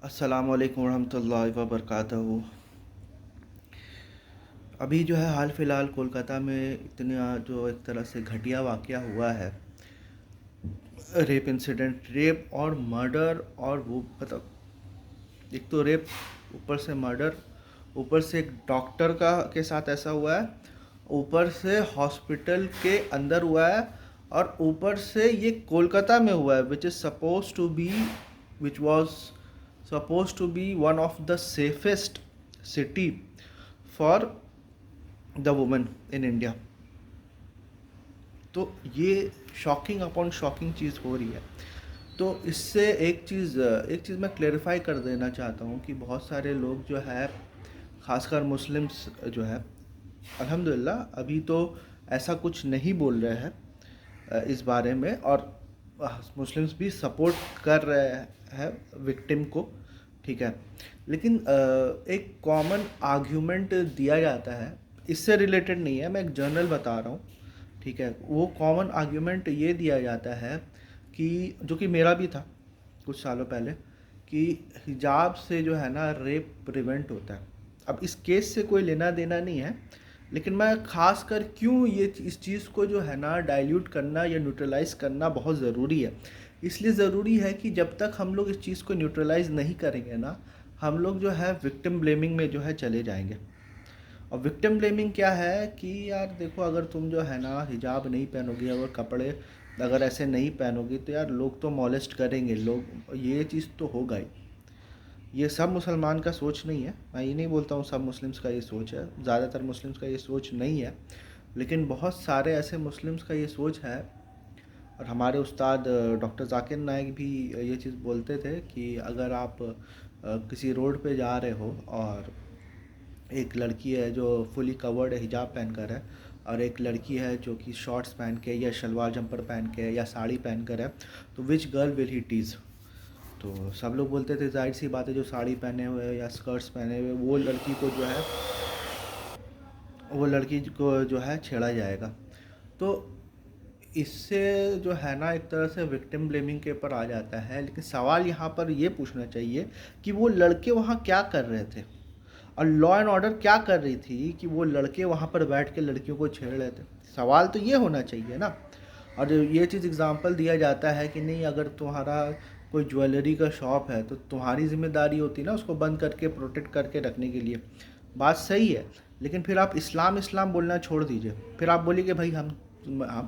अस्सलाम वालेकुम रहमतुल्लाहि व बरकातहू। अभी जो है हाल फ़िलहाल कोलकाता में इतना जो एक तरह से घटिया वाक़या हुआ है, रेप इंसिडेंट, रेप और मर्डर। और वो मतलब एक तो रेप, ऊपर से मर्डर, ऊपर से एक डॉक्टर का के साथ ऐसा हुआ है, ऊपर से हॉस्पिटल के अंदर हुआ है, और ऊपर से ये कोलकाता में हुआ है, which was suppose to be one of the safest city for the women in India. तो ये शॉकिंग अपॉन शॉकिंग चीज़ हो रही है। तो इससे एक चीज़ मैं क्लेरिफाई कर देना चाहता हूँ कि बहुत सारे लोग जो है, ख़ासकर मुस्लिम्स जो है, अल्हम्दुलिल्लाह अभी तो ऐसा कुछ नहीं बोल रहे हैं इस बारे में, और मुस्लिम्स भी सपोर्ट कर रहे हैं विक्टिम को, ठीक है। लेकिन एक कॉमन आर्ग्यूमेंट दिया जाता है, इससे रिलेटेड नहीं है, मैं एक जर्नल बता रहा हूँ, ठीक है। वो कॉमन आर्ग्यूमेंट ये दिया जाता है कि जो कि मेरा भी था कुछ सालों पहले, कि हिजाब से जो है ना रेप प्रिवेंट होता है। अब इस केस से कोई लेना देना नहीं है, लेकिन मैं ख़ास कर क्यों ये इस चीज़ को जो है ना डाइल्यूट करना या न्यूट्रलाइज करना बहुत ज़रूरी है। इसलिए ज़रूरी है कि जब तक हम लोग इस चीज़ को न्यूट्रलाइज नहीं करेंगे ना, हम लोग जो है विक्टिम ब्लेमिंग में जो है चले जाएंगे। और विक्टिम ब्लेमिंग क्या है कि यार देखो, अगर तुम जो है ना हिजाब नहीं पहनोगी, अगर कपड़े अगर ऐसे नहीं पहनोगी, तो यार लोग तो मॉलेस्ट करेंगे, लोग ये चीज़ तो होगा ही। ये सब मुसलमान का सोच नहीं है, मैं ये नहीं बोलता हूँ सब मुस्लिम्स का ये सोच है, ज़्यादातर मुस्लिम्स का ये सोच नहीं है, लेकिन बहुत सारे ऐसे मुस्लिम्स का ये सोच है। और हमारे उस्ताद डॉक्टर जाकिर नाइक भी ये चीज़ बोलते थे कि अगर आप किसी रोड पे जा रहे हो और एक लड़की है जो फुली कवर्ड है, हिजाब पहन कर है, और एक लड़की है जो कि शॉर्ट्स पहन के या शलवार जंपर पहन के या साड़ी पहन कर है, तो विच गर्ल विल ही टीज़। तो सब लोग बोलते थे जाहिर सी बात है, जो साड़ी पहने हुए या स्कर्ट्स पहने हुए वो लड़की को जो है छेड़ा जाएगा। तो इससे जो है ना एक तरह से विक्टिम ब्लेमिंग के ऊपर आ जाता है। लेकिन सवाल यहाँ पर ये पूछना चाहिए कि वो लड़के वहाँ क्या कर रहे थे, और लॉ एंड ऑर्डर क्या कर रही थी कि वो लड़के वहाँ पर बैठ के लड़कियों को छेड़ रहे थे। सवाल तो ये होना चाहिए ना। और ये चीज़ एग्जांपल दिया जाता है कि नहीं, अगर तुम्हारा कोई ज्वेलरी का शॉप है तो तुम्हारी जिम्मेदारी होती है ना उसको बंद करके प्रोटेक्ट करके रखने के लिए। बात सही है, लेकिन फिर आप इस्लाम इस्लाम बोलना छोड़ दीजिए। फिर आप बोलिए कि भाई हम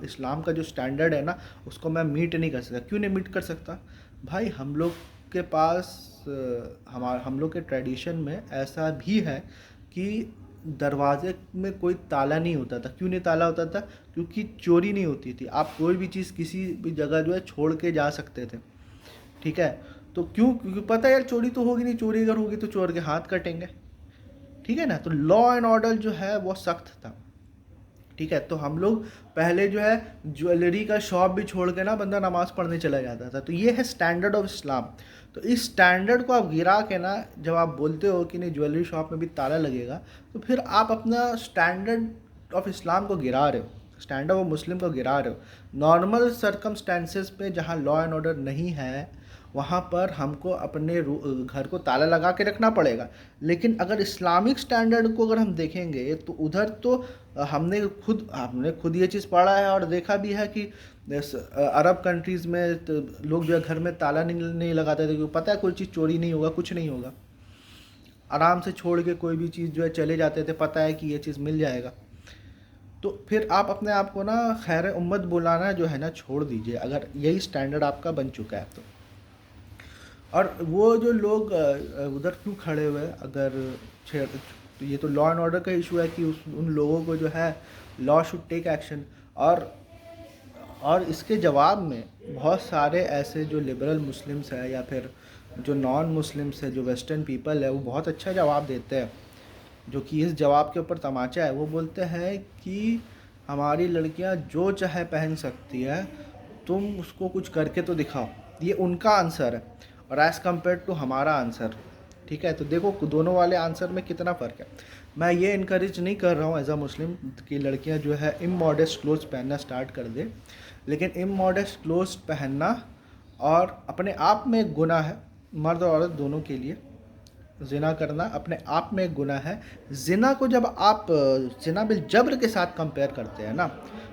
इस्लाम का जो स्टैंडर्ड है ना उसको मैं मीट नहीं कर सकता। क्यों नहीं मीट कर सकता भाई? हम लोग के पास हम लोग के ट्रेडिशन में ऐसा भी है कि दरवाजे में कोई ताला नहीं होता था। क्यों नहीं ताला होता था? क्योंकि चोरी नहीं होती थी। आप कोई भी चीज़ किसी भी जगह जो है छोड़ के जा सकते थे, ठीक है। तो क्यों? क्योंकि पता है यार चोरी तो होगी नहीं, चोरी अगर होगी तो चोर के हाथ कटेंगे, ठीक है ना। तो लॉ एंड ऑर्डर जो है वो सख्त था, ठीक है। तो हम लोग पहले जो है ज्वेलरी का शॉप भी छोड़ के ना बंदा नमाज़ पढ़ने चला जाता था। तो ये है स्टैंडर्ड ऑफ इस्लाम। तो इस स्टैंडर्ड को आप गिरा के ना, जब आप बोलते हो कि नहीं ज्वेलरी शॉप में भी ताला लगेगा, तो फिर आप अपना स्टैंडर्ड ऑफ इस्लाम को गिरा रहे हो, स्टैंडर्ड ऑफ मुस्लिम को गिरा रहे हो। नॉर्मल सर्कमस्टेंसेस पे जहाँ लॉ एंड ऑर्डर नहीं है, वहाँ पर हमको अपने घर को ताला लगा के रखना पड़ेगा। लेकिन अगर इस्लामिक स्टैंडर्ड को अगर हम देखेंगे तो उधर तो हमने खुद ये चीज़ पढ़ा है और देखा भी है कि अरब कंट्रीज़ में तो लोग जो है घर में ताला नहीं लगाते थे, क्योंकि पता है कोई चीज़ चोरी नहीं होगा, कुछ नहीं होगा। आराम से छोड़ के कोई भी चीज़ जो है चले जाते थे, पता है कि ये चीज़ मिल जाएगा। तो फिर आप अपने आप को ना खैर उम्मत बुलाना जो है ना छोड़ दीजिए, अगर यही स्टैंडर्ड आपका बन चुका है तो। और वो जो लोग उधर क्यों खड़े हुए हैं, अगर छेड़, तो ये तो लॉ एंड ऑर्डर का इशू है कि उन लोगों को जो है लॉ शुड टेक एक्शन। और इसके जवाब में बहुत सारे ऐसे जो लिबरल मुस्लिम्स हैं या फिर जो नॉन मुस्लिम्स है, जो वेस्टर्न पीपल है, वो बहुत अच्छा जवाब देते हैं। जो कि इस जवाब के ऊपर तमाचा है, वो बोलते हैं कि हमारी लड़कियां जो चाहे पहन सकती है, तुम उसको कुछ करके तो दिखाओ। ये उनका आंसर है और एज़ कम्पेयर टू हमारा आंसर, ठीक है। तो देखो दोनों वाले आंसर में कितना फ़र्क है। मैं ये इनकरेज नहीं कर रहा हूँ एज अ मुस्लिम कि लड़कियाँ जो है इमॉडेस्ट क्लोथ्स पहनना स्टार्ट कर दे, लेकिन इमॉडेस्ट क्लोथ्स पहनना और अपने आप में एक गुनाह है, मर्द और औरत दोनों के लिए जिना करना अपने आप में एक गुनाह है। जिना को जब आप जिना बिल जब्र के साथ कंपेयर करते हैं ना,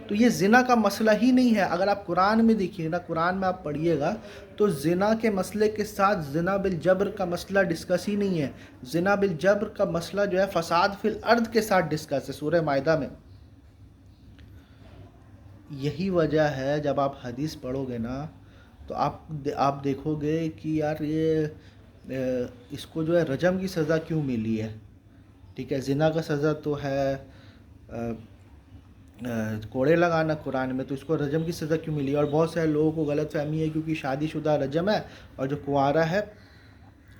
तो ये जिना का मसला ही नहीं है। अगर आप कुरान में देखिए ना, कुरान में आप पढ़िएगा तो जिना के मसले के साथ जिना बिल जब्र का मसला डिस्कस ही नहीं है। जिना बिल जब्र का मसला जो है फसाद फिल अर्द के साथ डिस्कस है सूरह मायदा में। यही वजह है जब आप हदीस पढ़ोगे ना तो आप देखोगे कि यार ये इसको जो है रजम की सज़ा क्यों मिली है। ठीक है, जिना का सज़ा तो है कोड़े लगाना कुरान में, तो इसको रजम की सज़ा क्यों मिली। और बहुत सारे लोगों को गलत फहमी है क्योंकि शादीशुदा रजम है और जो कुंवारा है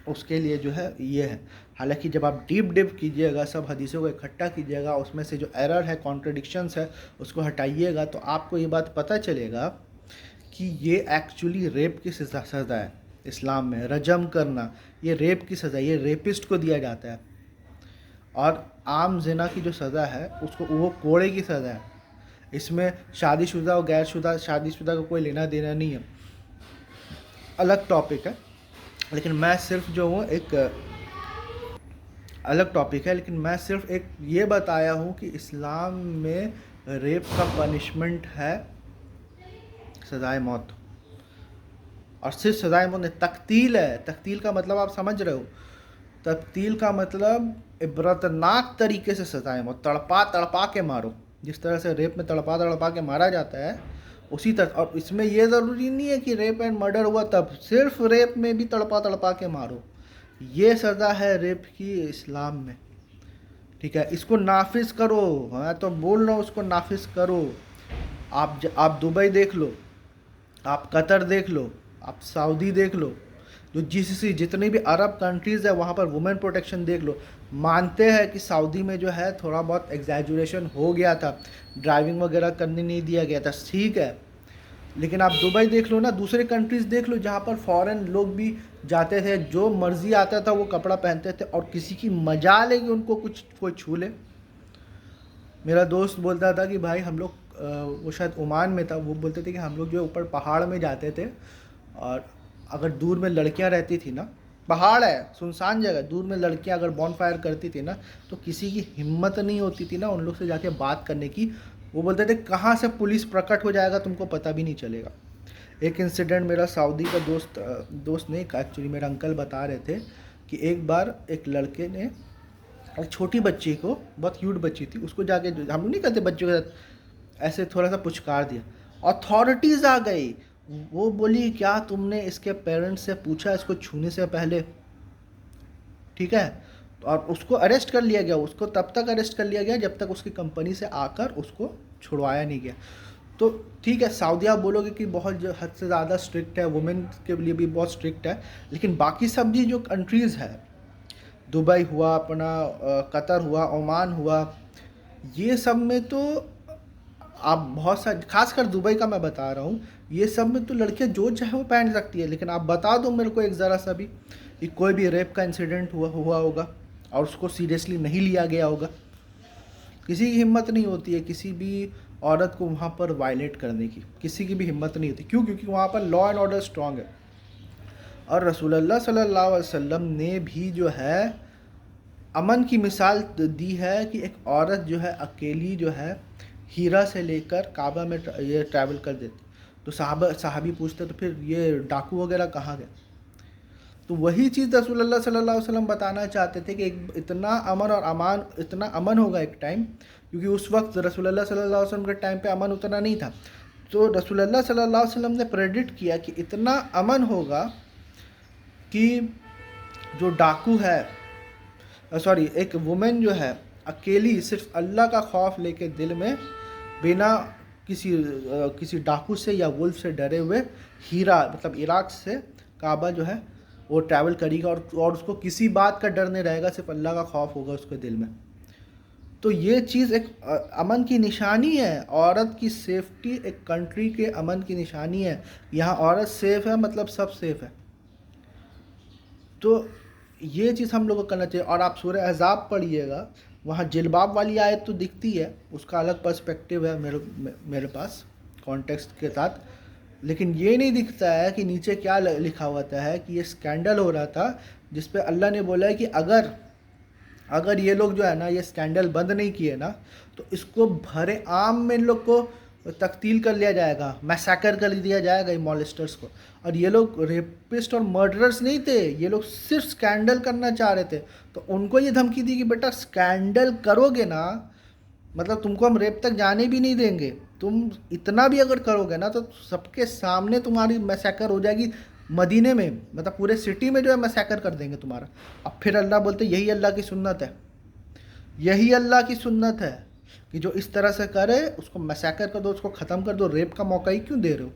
उसके लिए जो है ये है। हालांकि जब आप डीप डिप कीजिएगा, सब हदीसों को इकट्ठा कीजिएगा, उसमें से जो एरर है, कॉन्ट्रडिक्शंस है, उसको हटाइएगा तो आपको ये बात पता चलेगा कि ये एक्चुअली रेप की सज़ा है। इस्लाम में रजम करना ये रेप की सज़ा, ये रेपिस्ट को दिया जाता है। और आम जिना की जो सज़ा है उसको वो कोड़े की सज़ा है। इसमें शादीशुदा और गैरशुदा शादीशुदा का कोई लेना देना नहीं है, अलग टॉपिक है। लेकिन मैं सिर्फ जो हूँ एक अलग टॉपिक है, लेकिन मैं सिर्फ एक ये बताया हूँ कि इस्लाम में रेप का पनिशमेंट है सज़ाए मौत। और सिर्फ सज़ाए मौत नहीं, तकतील है। तकतील का मतलब आप समझ रहे हो, तकतील का मतलब इबरतनाक तरीके से सज़ाए मौत, तड़पा तड़पा के मारो। जिस तरह से रेप में तड़पा तड़पा के मारा जाता है उसी तरह। और इसमें यह ज़रूरी नहीं है कि रेप एंड मर्डर हुआ तब, सिर्फ रेप में भी तड़पा तड़पा के मारो। ये सज़ा है रेप की इस्लाम में। ठीक है, इसको नाफिज करो। मैं तो बोल रहा हूँ उसको नाफिज करो। आप दुबई देख लो, आप कतर देख लो, आप सऊदी देख लो, जो जीसीसी जितनी भी अरब कंट्रीज़ है वहाँ पर वुमेन प्रोटेक्शन देख लो। मानते हैं कि सऊदी में जो है थोड़ा बहुत एग्जैजुरेशन हो गया था, ड्राइविंग वगैरह करने नहीं दिया गया था, ठीक है। लेकिन आप दुबई देख लो ना, दूसरे कंट्रीज़ देख लो जहाँ पर फॉरेन लोग भी जाते थे, जो मर्जी आता था वो कपड़ा पहनते थे और किसी की मजाल है कि उनको कुछ कोई छू ले। मेरा दोस्त बोलता था कि भाई हम लोग वो शायद ओमान में था, वो बोलते थे कि हम लोग जो ऊपर पहाड़ में जाते थे और अगर दूर में लड़कियां रहती थी ना, पहाड़ है सुनसान जगह, दूर में लड़कियां अगर बॉन फायर करती थी ना तो किसी की हिम्मत नहीं होती थी ना उन लोग से जाके बात करने की। वो बोलते थे कहाँ से पुलिस प्रकट हो जाएगा तुमको पता भी नहीं चलेगा। एक इंसिडेंट मेरा सऊदी का दोस्त ने एक्चुअली मेरा अंकल बता रहे थे कि एक बार एक लड़के ने एक छोटी बच्ची को, बहुत क्यूट बच्ची थी, उसको जाके, हम लोग नहीं कहते बच्चों के साथ, ऐसे थोड़ा सा पुचकार दिया। अथॉरिटीज़ आ गई, वो बोली क्या तुमने इसके पेरेंट्स से पूछा इसको छूने से पहले। ठीक है, और उसको अरेस्ट कर लिया गया। उसको तब तक अरेस्ट कर लिया गया जब तक उसकी कंपनी से आकर उसको छुड़वाया नहीं गया। तो ठीक है, सऊदी आप बोलोगे कि बहुत हद से ज़्यादा स्ट्रिक्ट है, वुमेन के लिए भी बहुत स्ट्रिक्ट है, लेकिन बाकी सब भी जो कंट्रीज़ है, दुबई हुआ, अपना कतर हुआ, ओमान हुआ, ये सब में तो आप बहुत सारे, खासकर दुबई का मैं बता रहा हूँ, ये सब में तो लड़कियाँ जो चाहे वो पहन सकती है। लेकिन आप बता दो मेरे को एक ज़रा सा भी कि कोई भी रेप का इंसिडेंट हुआ होगा और उसको सीरियसली नहीं लिया गया होगा। किसी की हिम्मत नहीं होती है किसी भी औरत को वहाँ पर वायलेट करने की, किसी की भी हिम्मत नहीं होती। क्यों? क्योंकि वहाँ पर लॉ एंड ऑर्डर स्ट्रांग है। और रसूलुल्लाह सल्लल्लाहु अलैहि वसल्लम ने भी जो है अमन की मिसाल दी है कि एक औरत जो है अकेली जो है हीरा से लेकर काबा में ये ट्रैवल कर देती। तो साहबी पूछते तो फिर ये डाकू वगैरह कहाँ गए? तो वही चीज़ रसूलुल्लाह सल्लल्लाहु अलैहि वसल्लम बताना चाहते थे कि एक इतना अमन और अमान, इतना अमन होगा एक टाइम, क्योंकि उस वक्त रसूलुल्लाह सल्लल्लाहु अलैहि वसल्लम के टाइम पे अमन उतना नहीं था। तो रसूलुल्लाह सल्लल्लाहु अलैहि वसल्लम ने प्रेडिक्ट किया कि इतना अमन होगा कि जो डाकू है, सॉरी, एक वुमेन जो है अकेली सिर्फ अल्लाह का खौफ लेके दिल में, बिना किसी डाकू से या वुल्फ से डरे हुए हीरा मतलब इराक से काबा जो है वो ट्रैवल करेगा और उसको किसी बात का डर नहीं रहेगा, सिर्फ अल्लाह का खौफ होगा उसके दिल में। तो ये चीज़ एक अमन की निशानी है, औरत की सेफ्टी एक कंट्री के अमन की निशानी है। यहाँ औरत सेफ़ है मतलब सब सेफ़ है। तो ये चीज़ हम लोगों को करना चाहिए। और आप सूरह अहज़ाब पढ़िएगा, वहाँ जिल्बाब वाली आयत तो दिखती है, उसका अलग पर्सपेक्टिव है मेरे पास कॉन्टेक्स्ट के साथ। लेकिन ये नहीं दिखता है कि नीचे क्या लिखा होता है कि ये स्कैंडल हो रहा था, जिस पे अल्लाह ने बोला है कि अगर अगर ये लोग जो है ना ये स्कैंडल बंद नहीं किए ना, तो इसको भरे आम में इन लोग को तख्तील कर लिया जाएगा, मैसेकर कर दिया जाएगा इन मॉलेस्टर्स को। और ये लोग रेपिस्ट और मर्डरर्स नहीं थे, ये लोग सिर्फ स्कैंडल करना चाह रहे थे। तो उनको ये धमकी दी कि बेटा स्कैंडल करोगे ना, मतलब तुमको हम रेप तक जाने भी नहीं देंगे, तुम इतना भी अगर करोगे ना तो सबके सामने तुम्हारी मैसेकर हो जाएगी मदीने में, मतलब पूरे सिटी में जो है मैसेकर कर देंगे तुम्हारा। अब फिर अल्लाह बोलते यही अल्लाह की सुन्नत है, यही अल्लाह की सुन्नत है कि जो इस तरह से करे उसको मैसेकर कर दो, उसको ख़त्म कर दो, रेप का मौका ही क्यों दे रहे हो।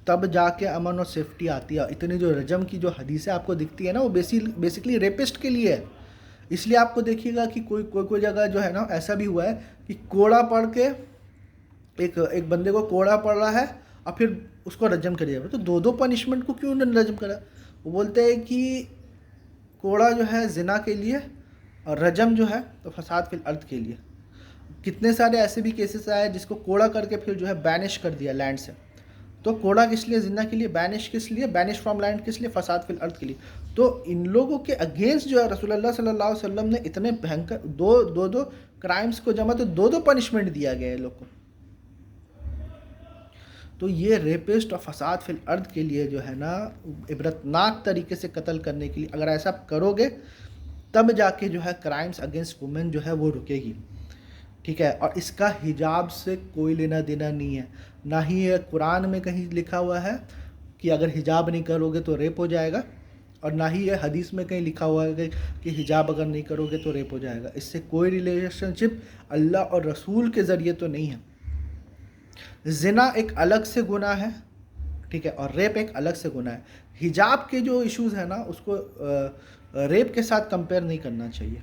तब जाके अमन और सेफ्टी आती है। इतनी जो रजम की जो हदीसें आपको दिखती है ना, वो बेसिकली रेपिस्ट के लिए है। इसलिए आपको देखिएगा कि कोई जगह जो है ना ऐसा भी हुआ है कि कोड़ा पड़ के एक बंदे को कोड़ा पड़ रहा है और फिर उसको रजम कर दिया। तो दो पनिशमेंट को क्यों उन्होंने रजम करा। वो बोलते हैं कि कोड़ा जो है जिना के लिए और रजम जो है तो फसाद फिल अर्द के लिए। कितने सारे ऐसे भी केसेस आए जिसको कोड़ा करके फिर जो है बैनिश कर दिया लैंड से। तो कोड़ा किस लिए, जिन्ना के लिए, बैनिश किस लिए, बैनिश फ्रॉम लैंड किस लिए, फसाद फिल अर्थ के लिए। तो इन लोगों के अगेंस्ट जो है रसूलुल्लाह सल्लल्लाहु अलैहि वसल्लम ने इतने भयंकर दो क्राइम्स को जमा, तो दो पनिशमेंट दिया गया है लोग को। तो ये रेपिस्ट और फसाद फिल अर्थ के लिए जो है ना इबरतनाक तरीके से कत्ल करने के लिए, अगर ऐसा करोगे तब जाके जो है क्राइम्स अगेंस्ट वुमेन जो है वो रुकेगी। ठीक है। और इसका हिजाब से कोई लेना देना नहीं है, ना ही ये कुरान में कहीं लिखा हुआ है कि अगर हिजाब नहीं करोगे तो रेप हो जाएगा, और ना ही ये हदीस में कहीं लिखा हुआ है कि हिजाब अगर नहीं करोगे तो रेप हो जाएगा। इससे कोई रिलेशनशिप अल्लाह और रसूल के ज़रिए तो नहीं है। जिना एक अलग से गुनाह है, ठीक है, और रेप एक अलग से गुनाह है। हिजाब के जो इश्यूज़ है ना उसको रेप के साथ कंपेयर नहीं करना चाहिए।